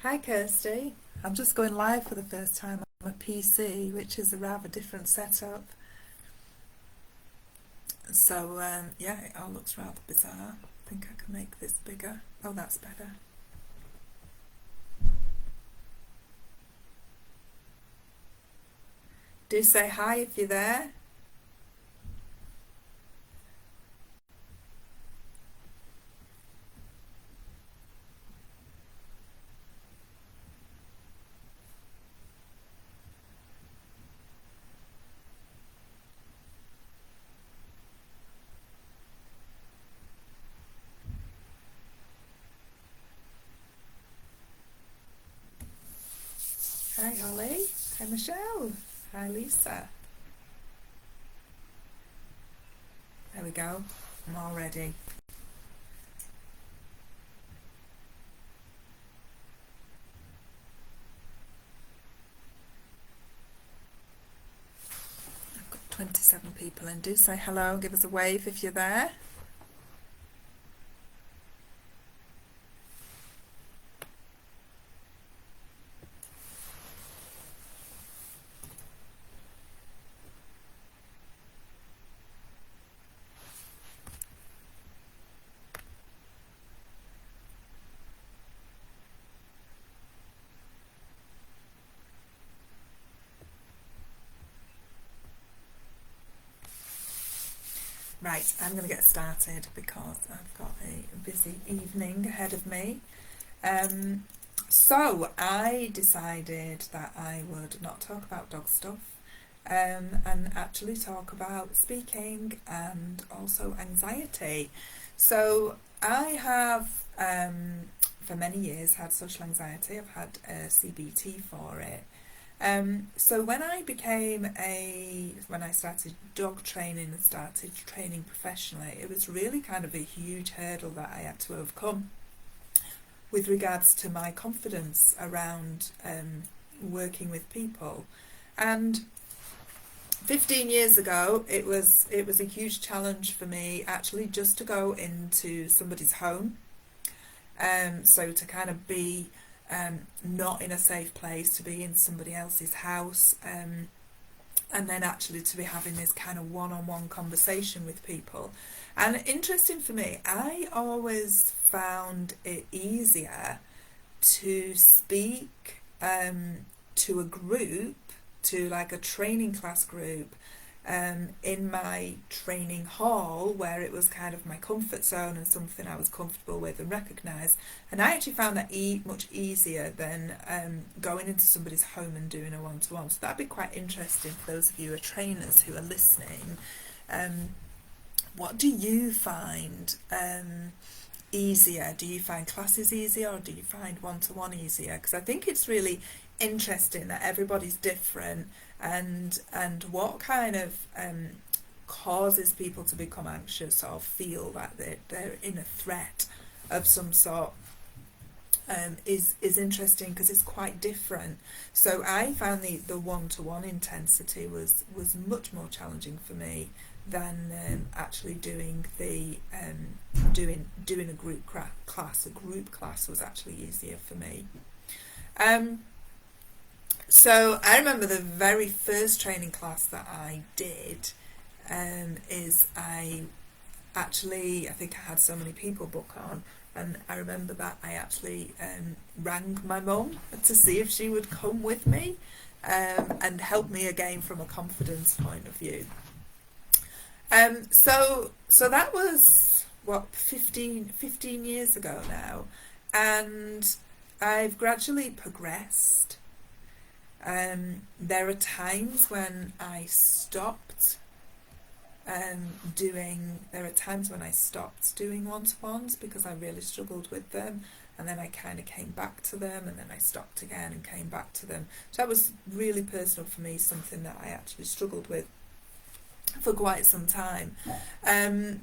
Hi Kirsty, I'm just going live for the first time on a PC, which is a rather different setup. So yeah, it all looks rather bizarre. I think I can make this bigger. Oh, that's better. Do say hi if you're there. Hi Holly. Hi Michelle. Hi Lisa. There we go. I'm all ready. I've got 27 people in. Do say hello. Give us a wave if you're there. Right, I'm going to get started because I've got a busy evening ahead of me. So I decided that I would not talk about dog stuff and actually talk about speaking and also anxiety. So I have for many years had social anxiety. I've had a CBT for it. So when I started dog training and started training professionally, it was really kind of a huge hurdle that I had to overcome with regards to my confidence around working with people. And 15 years ago, it was a huge challenge for me actually just to go into somebody's home. So to kind of be not in a safe place, to be in somebody else's house, and then actually to be having this kind of one-on-one conversation with people. And interesting for me, I always found it easier to speak to a group, to like a training class group, in my training hall, where it was kind of my comfort zone and something I was comfortable with and recognised. And I actually found that much easier than going into somebody's home and doing a one-to-one. So that'd be quite interesting for those of you who are trainers who are listening. What do you find easier? Do you find classes easier, or do you find one-to-one easier? Because I think it's really interesting that everybody's different, and what kind of causes people to become anxious or feel that they're in a threat of some sort is interesting, because it's quite different. So I found the one-to-one intensity was much more challenging for me than actually doing the doing a group class. A group class was actually easier for me. So I remember the very first training class that I did is I think I had so many people book on, and I remember that I actually rang my mum to see if she would come with me and help me again from a confidence point of view. So that was what 15 years ago now, and I've gradually progressed. There are times when I stopped doing one-to-ones because I really struggled with them, and then I kind of came back to them, and then I stopped again and came back to them. So that was really personal for me, something that I actually struggled with for quite some time. And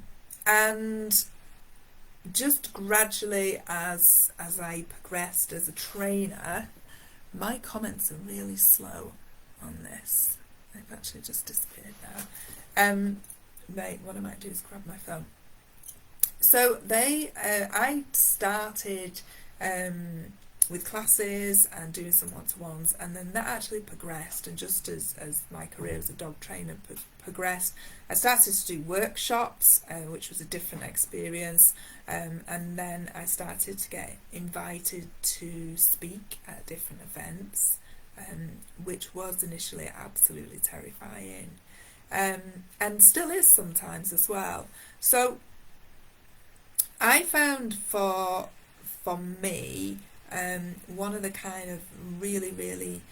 just gradually, as I progressed as a trainer, my comments are really slow on this. They've actually just disappeared now. Right, what I might do is grab my phone. So I started with classes and doing some one-to-ones, and then that actually progressed, and just as my career as a dog trainer progressed, I started to do workshops, which was a different experience, and then I started to get invited to speak at different events, which was initially absolutely terrifying, and still is sometimes as well. So I found for me, one of the kind of really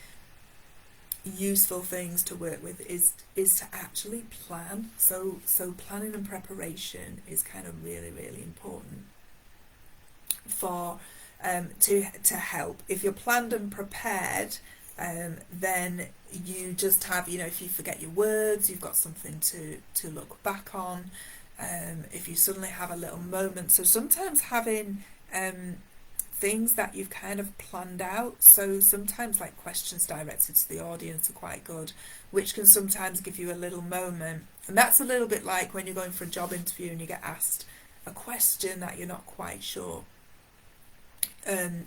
useful things to work with is to actually plan. So planning and preparation is kind of really important for to help. If you're planned and prepared, then you just have, if you forget your words, you've got something to look back on. If you suddenly have a little moment, so sometimes having things that you've kind of planned out, so sometimes like questions directed to the audience are quite good, which can sometimes give you a little moment. And that's a little bit like when you're going for a job interview and you get asked a question that you're not quite sure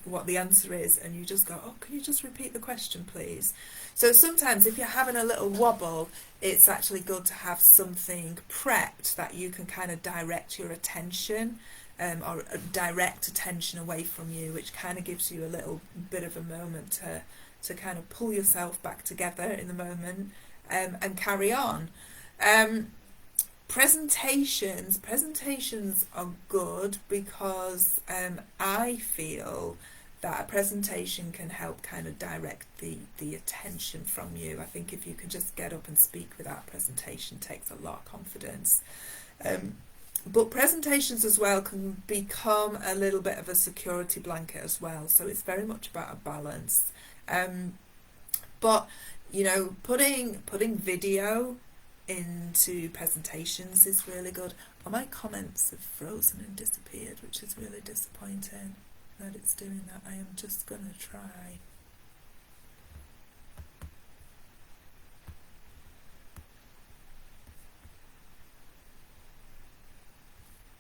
what the answer is, and you just go, oh, can you just repeat the question please? So sometimes if you're having a little wobble, it's actually good to have something prepped that you can kind of direct your attention, or direct attention away from you, which kind of gives you a little bit of a moment to kind of pull yourself back together in the moment, and carry on. Presentations are good because I feel that a presentation can help kind of direct the attention from you. I think if you can just get up and speak without a presentation, takes a lot of confidence. But presentations as well can become a little bit of a security blanket as well, so it's very much about a balance. But putting video into presentations is really good. Oh, my comments have frozen and disappeared, which is really disappointing that it's doing that. I am just going to try.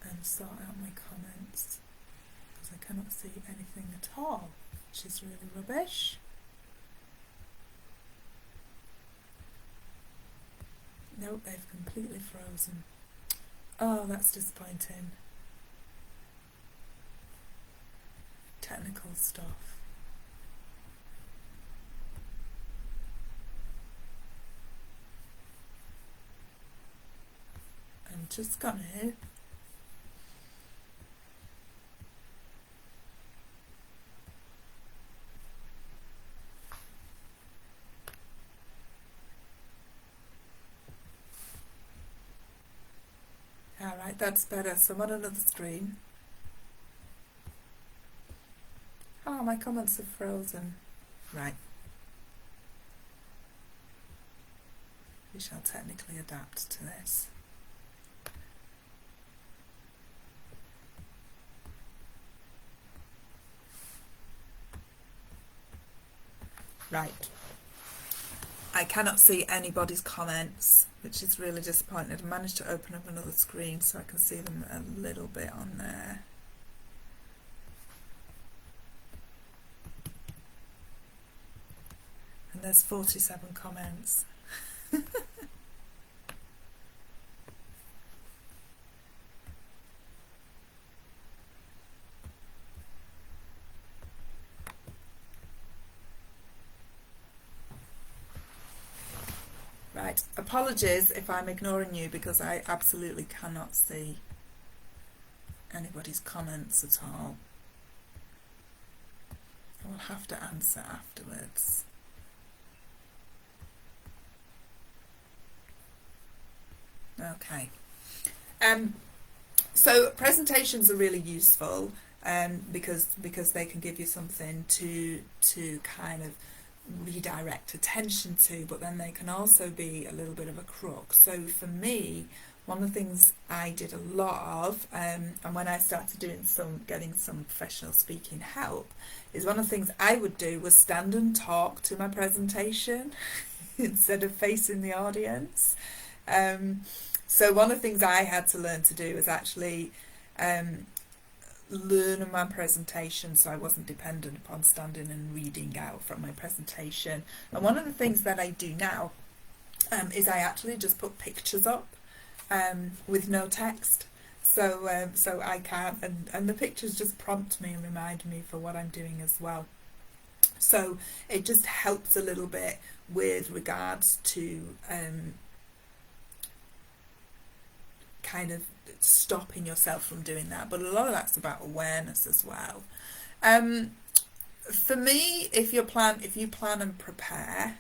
And sort out my comments, because I cannot see anything at all, which is really rubbish. Nope, they've completely frozen. Oh, that's disappointing. Technical stuff. I'm just gonna Alright, that's better. So I'm on another screen. Oh, my comments have frozen. Right. We shall technically adapt to this. Right. I cannot see anybody's comments, which is really disappointing. I've managed to open up another screen so I can see them a little bit on there. And there's 47 comments. Right, apologies if I'm ignoring you, because I absolutely cannot see anybody's comments at all. I will have to answer afterwards. Okay. So presentations are really useful, because they can give you something to kind of redirect attention to, but then they can also be a little bit of a crook. So for me, one of the things I did a lot of, and when I started getting some professional speaking help, is one of the things I would do was stand and talk to my presentation instead of facing the audience. So one of the things I had to learn to do was actually learn my presentation, so I wasn't dependent upon standing and reading out from my presentation. And one of the things that I do now is I actually just put pictures up with no text. So I can, and the pictures just prompt me and remind me for what I'm doing as well. So it just helps a little bit with regards to kind of stopping yourself from doing that. But a lot of that's about awareness as well. For me, if you plan and prepare,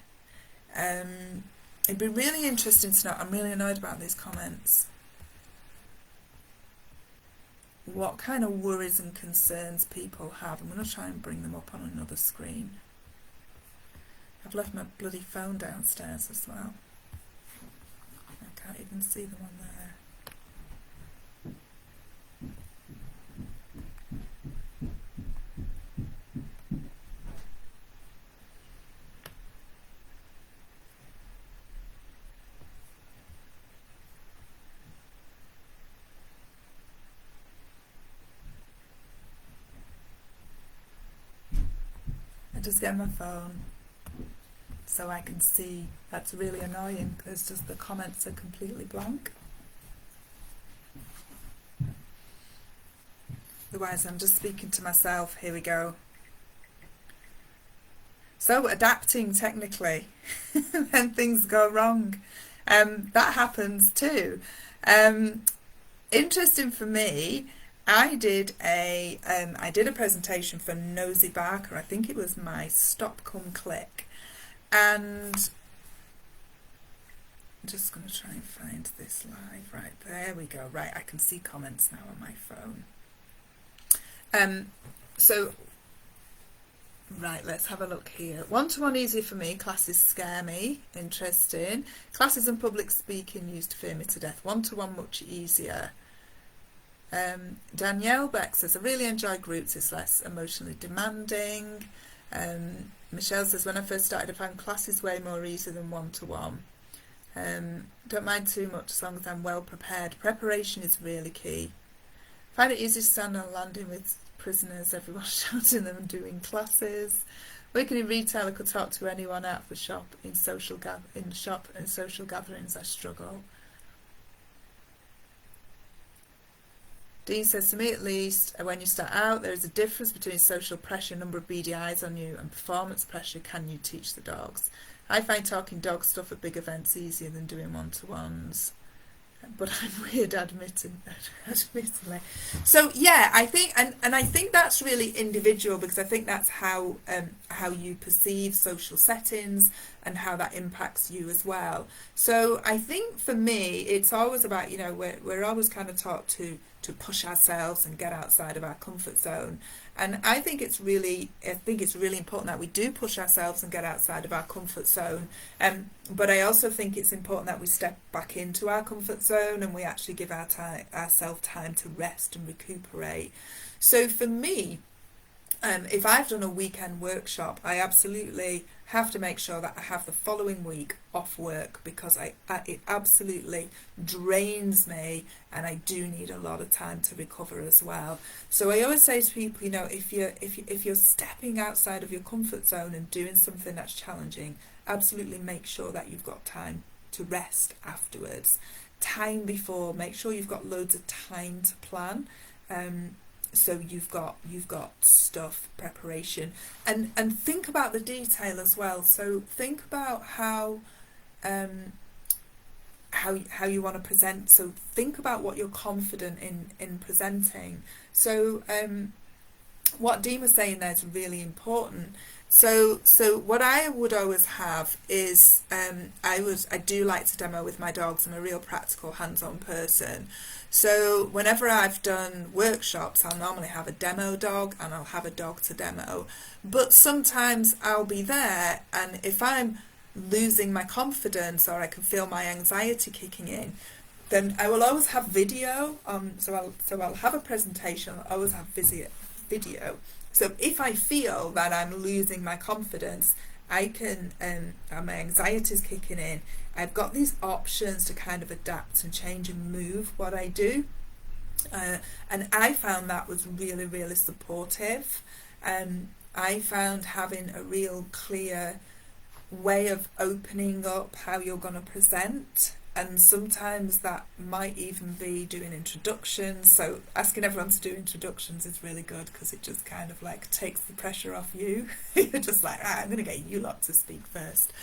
it'd be really interesting to know. I'm really annoyed about these comments. What kind of worries and concerns people have. I'm going to try and bring them up on another screen. I've left my bloody phone downstairs as well. I can't even see them on there. Just get my phone so I can see. That's really annoying because just the comments are completely blank. Otherwise I'm just speaking to myself. Here we go. So adapting technically when things go wrong, that happens too. Interesting for me, I did a presentation for Nosy Barker. I think it was my Stop Come Click, and I'm just going to try and find this live. Right, there we go. Right, I can see comments now on my phone. So right, let's have a look here. One-to-one easier for me. Classes scare me. Interesting. Classes and public speaking used to fear me to death. One-to-one much easier. Danielle Beck says, I really enjoy groups, it's less emotionally demanding. Michelle says, when I first started, I found classes way more easy than one-to-one. Don't mind too much as long as I'm well prepared. Preparation is really key. Find it easy to stand on landing with prisoners, everyone shouting them and doing classes. Working in retail, I could talk to anyone out of the shop. In social gatherings, I struggle. Dean says, to me at least, when you start out, there is a difference between social pressure, number of beady eyes on you, and performance pressure. Can you teach the dogs? I find talking dog stuff at big events easier than doing one-to-ones. But I'm weird, admittedly. So yeah, I think, and I think that's really individual, because I think that's how you perceive social settings and how that impacts you as well. So I think for me, it's always about, you know, we're always kind of taught to push ourselves and get outside of our comfort zone. And I think it's really important that we do push ourselves and get outside of our comfort zone. But I also think it's important that we step back into our comfort zone and we actually give ourselves time to rest and recuperate. So for me, if I've done a weekend workshop, I absolutely have to make sure that I have the following week off work, because it absolutely drains me, and I do need a lot of time to recover as well. So I always say to people, you know, if you're stepping outside of your comfort zone and doing something that's challenging, absolutely make sure that you've got time to rest afterwards. Time before, make sure you've got loads of time to plan. So you've got stuff, preparation, and think about the detail as well. So think about how you want to present. So think about what you're confident in presenting. So what Dean was saying there is really important. So what I would always have is I do like to demo with my dogs. I'm a real practical, hands-on person. So whenever I've done workshops, I'll normally have a demo dog and I'll have a dog to demo. But sometimes I'll be there, and if I'm losing my confidence or I can feel my anxiety kicking in, then I will always have video. So I'll have a presentation. I'll always have video. So if I feel that I'm losing my confidence, I can, my anxiety is kicking in, I've got these options to kind of adapt and change and move what I do. And I found that was really, really supportive. I found having a real clear way of opening up how you're going to present, and sometimes that might even be doing introductions. So asking everyone to do introductions is really good, because it just kind of like takes the pressure off you. You're just like, I'm going to get you lot to speak first,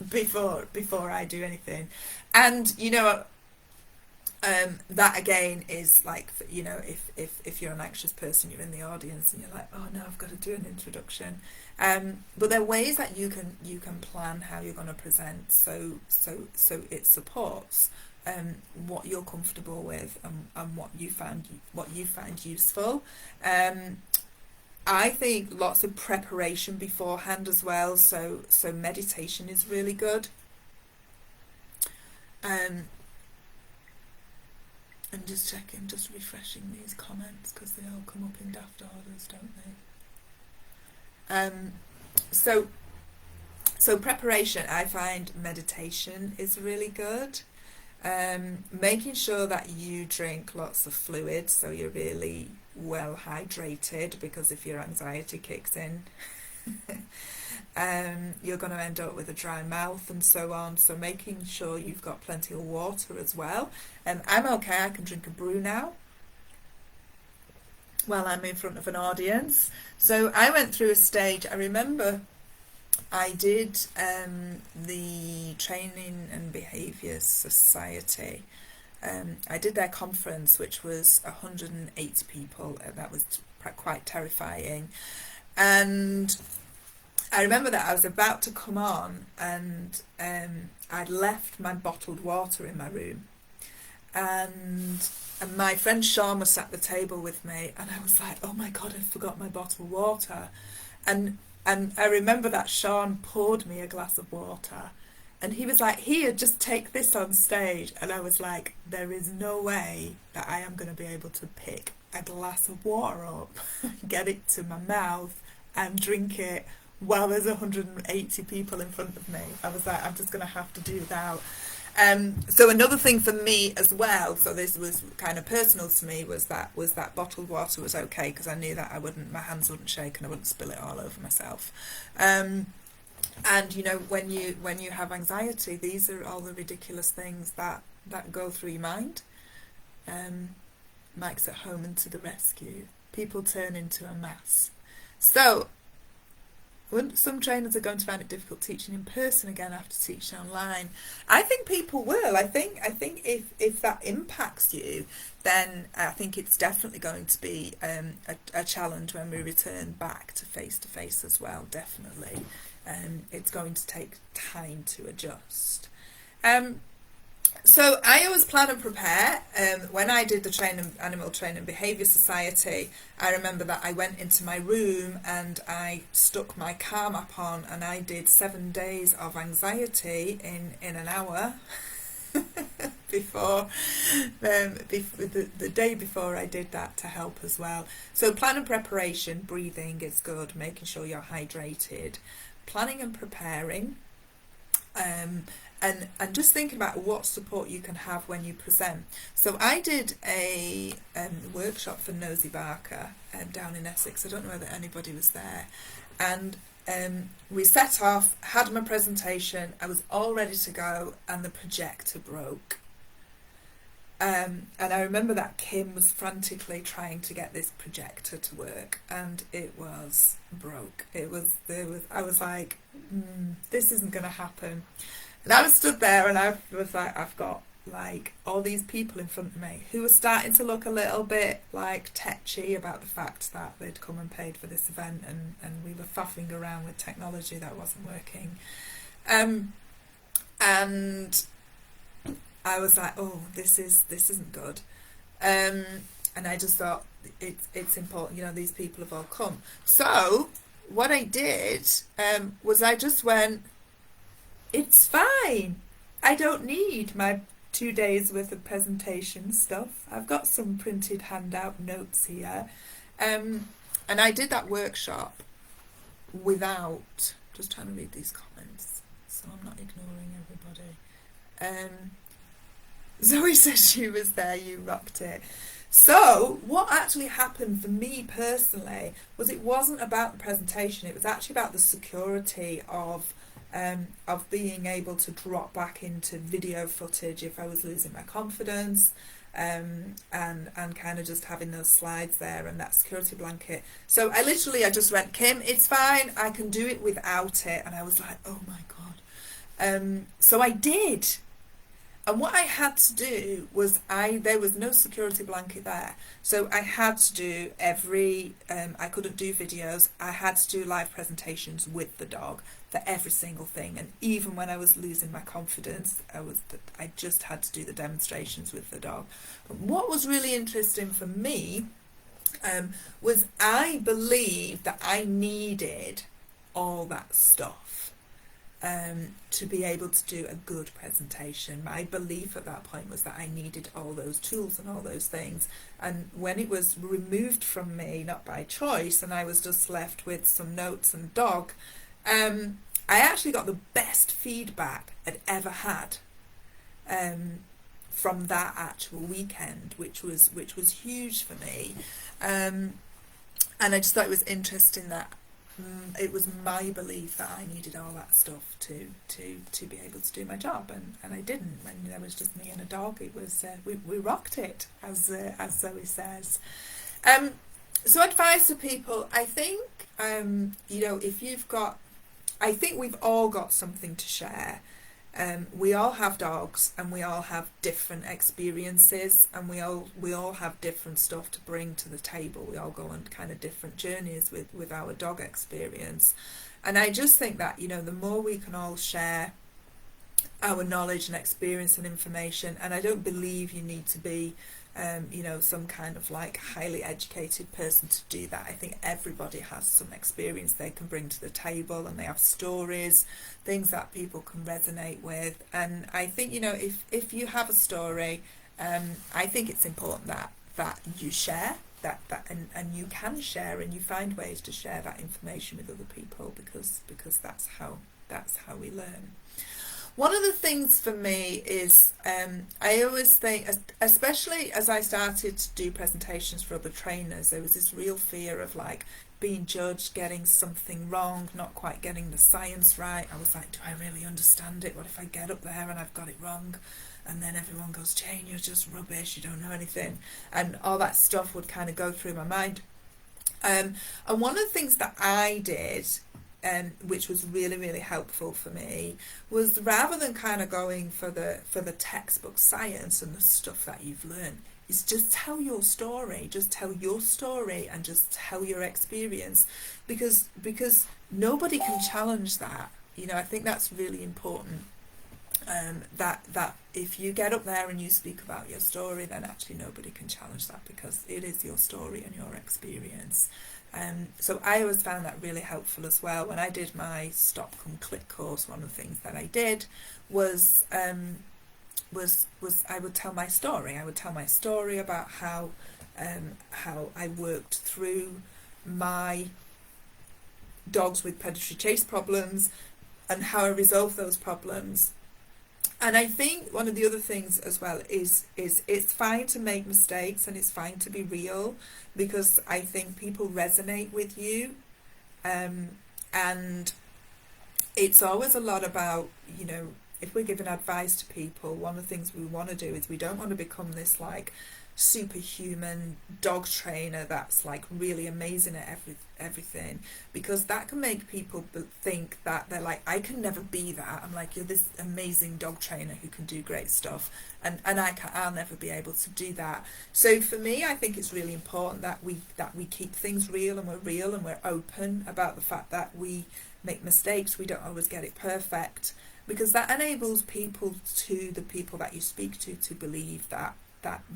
before I do anything. And you know, that again is like, you know, if you're an anxious person, you're in the audience and you're like, oh no, I've got to do an introduction. But there are ways that you can plan how you're going to present, so it supports what you're comfortable with, and what you find useful. I think lots of preparation beforehand as well. So meditation is really good. I'm just checking, just refreshing these comments, because they all come up in daft orders, don't they? So preparation, I find meditation is really good. Making sure that you drink lots of fluid, so you're really well hydrated, because if your anxiety kicks in, you're going to end up with a dry mouth and so on. So making sure you've got plenty of water as well. I'm okay, I can drink a brew now while I'm in front of an audience. So I went through a stage, I remember I did the Training and Behaviour Society. I did their conference, which was 180 people. That was quite terrifying. And I remember that I was about to come on, and I'd left my bottled water in my room, and my friend Sean was at the table with me, and I was like, oh my god, I forgot my bottled water. And I remember that Sean poured me a glass of water, and he was like, here, just take this on stage. And I was like, there is no way that I am going to be able to pick a glass of water up, get it to my mouth and drink it while there's 180 people in front of me. I was like, I'm just going to have to do that. So another thing for me as well, so this was kind of personal to me, was that bottled water was okay, because I knew that my hands wouldn't shake and I wouldn't spill it all over myself. And you know, when you have anxiety, these are all the ridiculous things that go through your mind. Mike's at home and to the rescue. People turn into a mass. So some trainers are going to find it difficult teaching in person again after teaching online. I think people will. I think if that impacts you, then I think it's definitely going to be a challenge when we return back to face as well. Definitely, it's going to take time to adjust. So I always plan and prepare. When I did the Animal Training and Behaviour Society, I remember that I went into my room and I stuck my calm app on, and I did 7 days of anxiety in an hour before the day before I did that, to help as well. So plan and preparation, breathing is good, making sure you're hydrated, planning and preparing. And just thinking about what support you can have when you present. So I did a workshop for Nosy Barker down in Essex. I don't know whether anybody was there. And we set off, had my presentation, I was all ready to go, and the projector broke. And I remember that Kim was frantically trying to get this projector to work, and it was broke. I was like, this isn't going to happen. And I was stood there, and I was like, I've got like all these people in front of me who were starting to look a little bit like tetchy about the fact that they'd come and paid for this event, and we were faffing around with technology that wasn't working. And I was like, oh, this isn't good. And I just thought it's important, you know, these people have all come. So what I did was I just went, it's fine. I don't need my 2 days worth of presentation stuff. I've got some printed handout notes here. And I did that workshop without, just trying to read these comments so I'm not ignoring everybody. Zoe says she was there, you rocked it. So what actually happened for me personally was it wasn't about the presentation, it was actually about the security of being able to drop back into video footage if I was losing my confidence, and kind of just having those slides there and that security blanket. So I just went, Kim, it's fine, I can do it without it. And I was like, oh my God. So I did. And what I had to do was there was no security blanket there. So I had to do I couldn't do videos. I had to do live presentations with the dog for every single thing. And even when I was losing my confidence, I just had to do the demonstrations with the dog. But what was really interesting for me was I believed that I needed all that stuff. To be able to do a good presentation. My belief at that point was that I needed all those tools and all those things. And when it was removed from me, not by choice, and I was just left with some notes and dog, I actually got the best feedback I'd ever had from that actual weekend, which was huge for me. And I just thought it was interesting that it was my belief that I needed all that stuff to be able to do my job, and I didn't. When there was just me and a dog, it was we rocked it, as Zoe says. So advice to people, I think if you've got, I think we've all got something to share. We all have dogs, and we all have different experiences, and we all have different stuff to bring to the table. We all go on kind of different journeys with our dog experience. And I just think that, the more we can all share our knowledge and experience and information, and I don't believe you need to be some kind of like highly educated person to do that. I think everybody has some experience they can bring to the table, and they have stories, things that people can resonate with. And I think, if you have a story, I think it's important that you share that and you can share, and you find ways to share that information with other people, because that's how we learn. One of the things for me is I always think, especially as I started to do presentations for other trainers, there was this real fear of like being judged, getting something wrong, not quite getting the science right. I was like, do I really understand it? What if I get up there and I've got it wrong? And then everyone goes, Jane, you're just rubbish, you don't know anything. And all that stuff would kind of go through my mind. And one of the things that I did, which was really, really helpful for me, was rather than kind of going for the textbook science and the stuff that you've learned, is just tell your story. Just tell your story and just tell your experience, because nobody can challenge that. I think that's really important. That if you get up there and you speak about your story, then actually nobody can challenge that, because it is your story and your experience. So I always found that really helpful as well. When I did my Stop Come Click course, one of the things that I did was I would tell my story. I would tell my story about how I worked through my dogs with predatory chase problems and how I resolved those problems. And I think one of the other things as well is it's fine to make mistakes, and it's fine to be real, because I think people resonate with you. And it's always a lot about, if we're giving advice to people, one of the things we want to do is we don't want to become this like superhuman dog trainer that's like really amazing at everything, because that can make people think that they're like, I can never be that. I'm like, you're this amazing dog trainer who can do great stuff, and I'll never be able to do that. So for me, I think it's really important that we keep things real, and we're open about the fact that we make mistakes, we don't always get it perfect, because that enables people, the people that you speak to believe that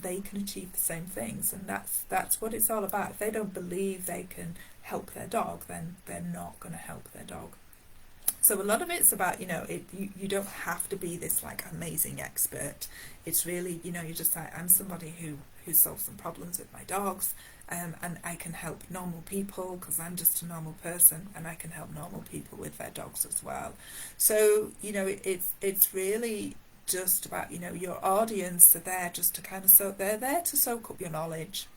they can achieve the same things. And that's what it's all about. If they don't believe they can help their dog, then they're not going to help their dog. So a lot of it's about, you don't have to be this like amazing expert. It's really, you're just like, I'm somebody who solves some problems with my dogs, and I can help normal people because I'm just a normal person, and I can help normal people with their dogs as well. So, it's really just about, you know, your audience are there just to kind of they're there to soak up your knowledge,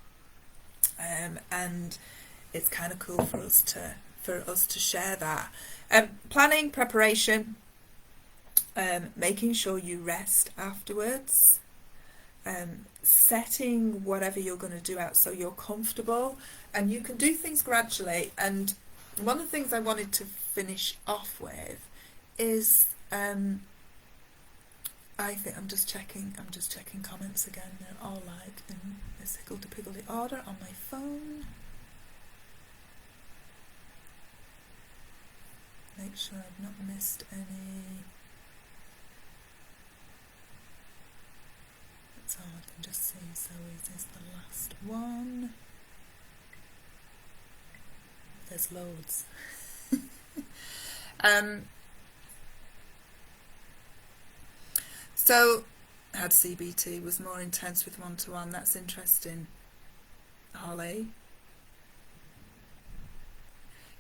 and it's kind of cool for us to share that. Planning, preparation, making sure you rest afterwards, setting whatever you're going to do out so you're comfortable, and you can do things gradually. And one of the things I wanted to finish off with is I think I'm just checking comments again. They're all like in this higgledy-piggledy order on my phone. Make sure I've not missed any. That's all I can just see. So is this the last one? There's loads. So, had CBT, was more intense with one-to-one. That's interesting, Holly.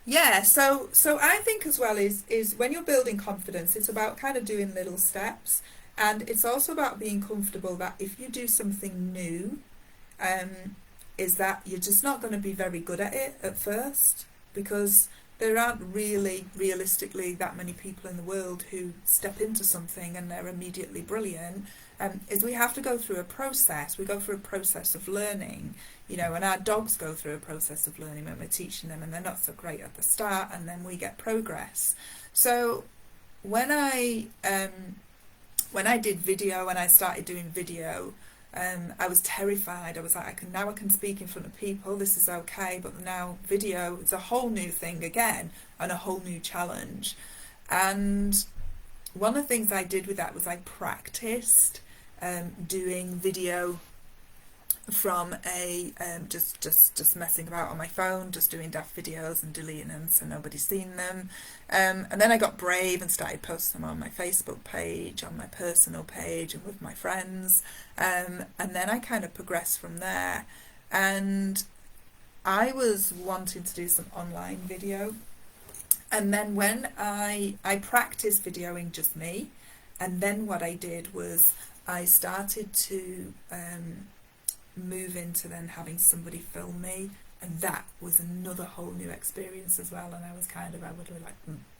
Yeah, so I think as well is when you're building confidence, it's about kind of doing little steps, and it's also about being comfortable that if you do something new, is that you're just not going to be very good at it at first, because there aren't really realistically that many people in the world who step into something and they're immediately brilliant. Is we have to go through a process. We go through a process of learning, you know, and our dogs go through a process of learning when we're teaching them, and they're not so great at the start, and then we get progress. So when I did video, when I started doing video, I was terrified. I was like, I can speak in front of people, this is okay, but now video is a whole new thing again, and a whole new challenge. And one of the things I did with that was I practiced doing video from a just messing about on my phone, just doing daft videos and deleting them so nobody's seen them, and then I got brave and started posting them on my Facebook page, on my personal page, and with my friends, and then I kind of progressed from there. And I was wanting to do some online video, and then when I practiced videoing just me, and then what I did was I started to move into then having somebody film me, and that was another whole new experience as well. And I would be like,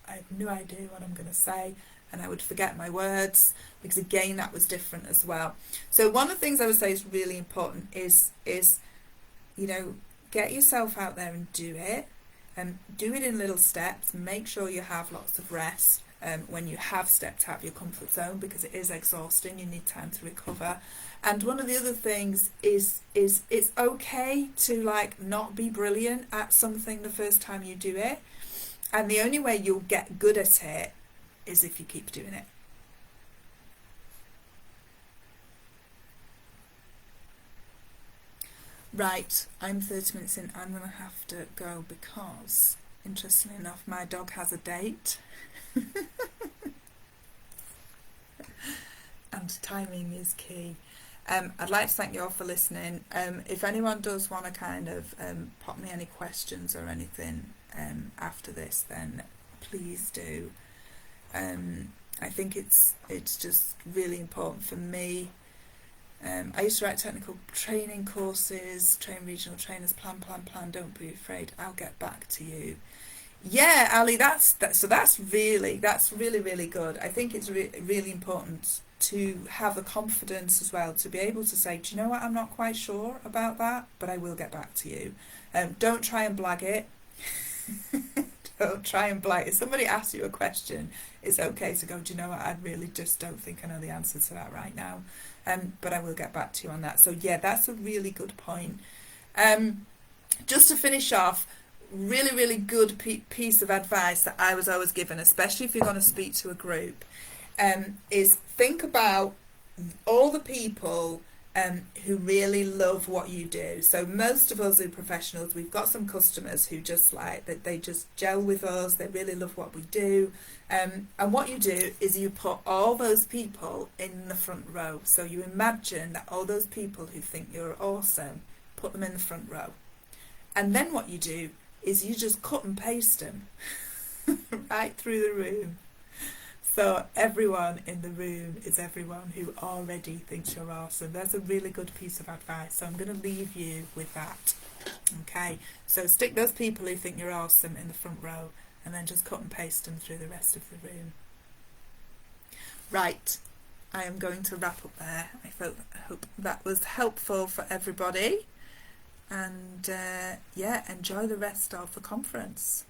I have no idea what I'm going to say, and I would forget my words, because again that was different as well. So one of the things I would say is really important is you know, get yourself out there and do it, and do it in little steps. Make sure you have lots of rest when you have stepped out of your comfort zone, because it is exhausting. You need time to recover. And one of the other things is it's okay to like not be brilliant at something the first time you do it, and the only way you'll get good at it is if you keep doing it. Right, I'm 30 minutes in. I'm going to have to go because, interestingly enough, my dog has a date. And timing is key. I'd like to thank you all for listening. If anyone does want to kind of pop me any questions or anything after this, then please do. I think it's just really important for me. I used to write technical training courses, train regional trainers, plan, don't be afraid, I'll get back to you. Yeah, Ali, that's really good. I think it's really important to have the confidence as well to be able to say, do you know what, I'm not quite sure about that, but I will get back to you. Don't try and blag it. Don't try and blag it. If somebody asks you a question, it's okay to go, do you know what, I really just don't think I know the answer to that right now, but I will get back to you on that. So yeah, that's a really good point. Just to finish off, really good piece of advice that I was always given, especially if you're going to speak to a group, is think about all the people who really love what you do. So most of us who are professionals, we've got some customers who just like that, they just gel with us, they really love what we do, and what you do is you put all those people in the front row. So you imagine that all those people who think you're awesome, put them in the front row, and then what you do is you just cut and paste them right through the room. So everyone in the room is everyone who already thinks you're awesome. That's a really good piece of advice. So I'm going to leave you with that. Okay, so stick those people who think you're awesome in the front row and then just cut and paste them through the rest of the room. Right, I am going to wrap up there. I hope that was helpful for everybody. And yeah, enjoy the rest of the conference.